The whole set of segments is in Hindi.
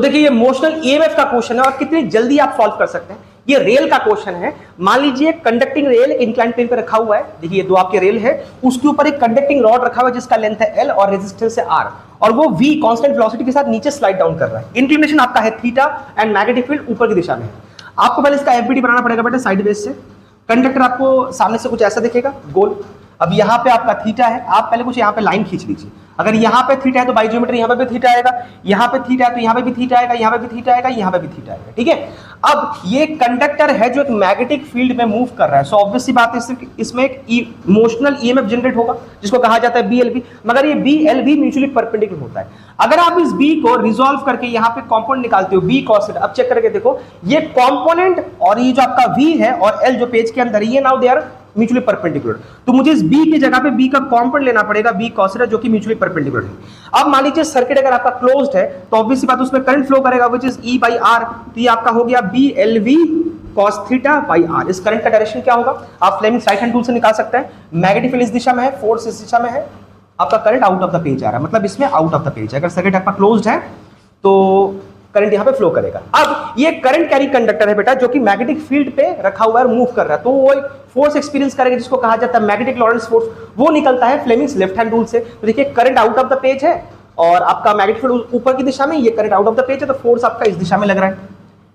देखिए ये मोशनल ईएमएफ का क्वेश्चन है और कितनी जल्दी आप सॉल्व कर सकते हैं। ये रेल का क्वेश्चन है। मान लीजिए कंडक्टिंग रेल इंक्लाइन प्लेन पे रखा हुआ है। देखिए ये दो आपके रेल है, उसके ऊपर एक कंडक्टिंग रॉड रखा हुआ है जिसका लेंथ है L और रेजिस्टेंस है R, और वो V कांस्टेंट वेलोसिटी के साथ नीचे स्लाइड डाउन कर रहा है। इंक्लिनेशन आपका है थीटा एंड मैग्नेटिक फील्ड ऊपर की दिशा में है। आपको पहले इसका एफबीडी बनाना पड़ेगा बेटा साइडवेज से। कंडक्टर आपको सामने से कुछ ऐसा दिखेगा गोल। अब यहाँ पे आपका थीटा है, आप पहले कुछ यहाँ पे लाइन खींच लीजिए। अगर यहाँ पे थीटा है तो बाई ज्योमेट्री यहाँ पे भी थीटा आएगा, यहाँ पे थीटा है तो यहाँ पे भी थीटा आएगा, यहाँ पे भी थीटा आएगा, यहाँ पे भी थीटा आएगा। ठीक है, अब ये कंडक्टर है जो एक मैग्नेटिक फील्ड में मूव कर रहा है, सो ऑब्वियस सी बात है इसमें एक इमोशनल ईएमएफ जनरेट होगा जिसको कहा जाता है बीएलबी। मगर ये बीएलबी म्यूचुअली परपेंडिकुलर होता है। अगर आप इस बी को रिजॉल्व करके यहाँ पे कॉम्पोनेंट निकालते हो बी कॉस थीटा, अब चेक करके देखो ये कॉम्पोनेंट और ये जो आपका वी है और एल जो पेज के अंदर ये now they are mutually perpendicular, तो मुझे इस बी की जगह पे बी का कॉम्पोनेंट लेना पड़ेगा बी कॉस थीटा जो कि म्यूचुअली परपेंडिकुलर है। अब मान लीजिए सर्किट अगर आपका क्लोज्ड है तो ऑब्वियस सी बात है उसमें करंट फ्लो करेगा which is E by R, तो ये आपका हो गया BLV cos theta by R। इस करंट का डायरेक्शन क्या होगा आप फ्लेमिंग्स राइट हैंड रूल से निकाल सकते हैं। मैग्नेटिक फील्ड इस दिशा में है, फोर्स इस दिशा में है, आपका current out of the page आ रहा है, मतलब इसमें आउट ऑफ द पेज है। अगर सर्किट आपका क्लोज्ड है तो करंट यहां पे फ्लो करेगा। अब ये करंट कैरी कंडक्टर है बेटा जो कि मैग्नेटिक फील्ड पे रखा हुआ है और मूव कर रहा है, तो वो एक फोर्स एक्सपीरियंस करेगा जिसको कहा जाता है मैग्नेटिक लॉरेंस फोर्स। वो निकलता है फ्लेमिंग्स लेफ्ट हैंड रूल से। तो देखिए current out of the page है और आपका मैग्नेटिक फील्ड ऊपर की दिशा में, ये current out of the page है, तो फोर्स आपका इस दिशा में लग रहा है।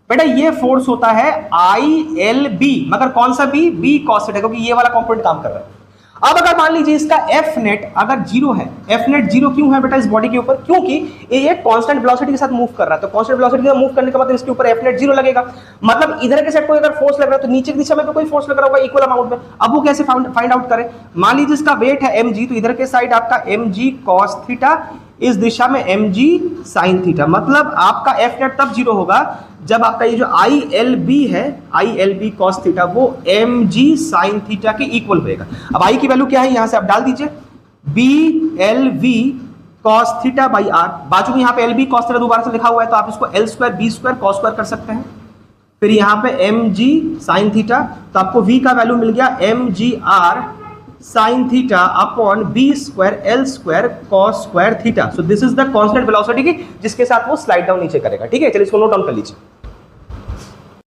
बेटा ये फोर्स होता है ILB, मगर कौन सा बी cos थीटा, क्योंकि ये वाला कंपोनेंट काम कर रहा है। अब अगर मान लीजिए इसका एफ नेट अगर जीरो है, एफ नेट जीरो क्यों है बेटा इस बॉडी के ऊपर, क्योंकि ये कांस्टेंट वेलोसिटी के साथ मूव कर रहा है, तो कांस्टेंट वेलोसिटी के साथ मूव करने का मतलब इसके ऊपर एफ नेट जीरो लगेगा। मतलब इधर के साइड कोई अगर फोर्स लग रहा है तो नीचे की दिशा में भी कोई फोर्स लग रहा होगा इक्वल अमाउंट में। अब वो कैसे फाइंड आउट करें, मान लीजिए इसका वेट है mg, तो इधर के साइड आपका mg cos थीटा, इस दिशा में mg sin थीटा, मतलब आपका एफ नेट तब जीरो होगा जब आपका ये जो ILB है, ILB cos थीटा, वो mg sin थीटा के इक्वल होएगा। अब I की वैल्यू क्या है यहां से आप डाल दीजिए, BLV cos theta by R। बाजू में यहाँ पे LB cos थीटा दोबारा से लिखा हुआ है तो आप इसको L square B square cos square कर सकते हैं। फिर यहाँ पे mg sin थीटा, तो आपको V का वैल्यू मिल गया mgr sin theta upon B square L square cos square theta. So this is the constant velocity की जिसके साथ वो स्लाइड डाउन नीचे करेगा। ठीक है, चलिए इसको नोट डाउन कर लीजिए।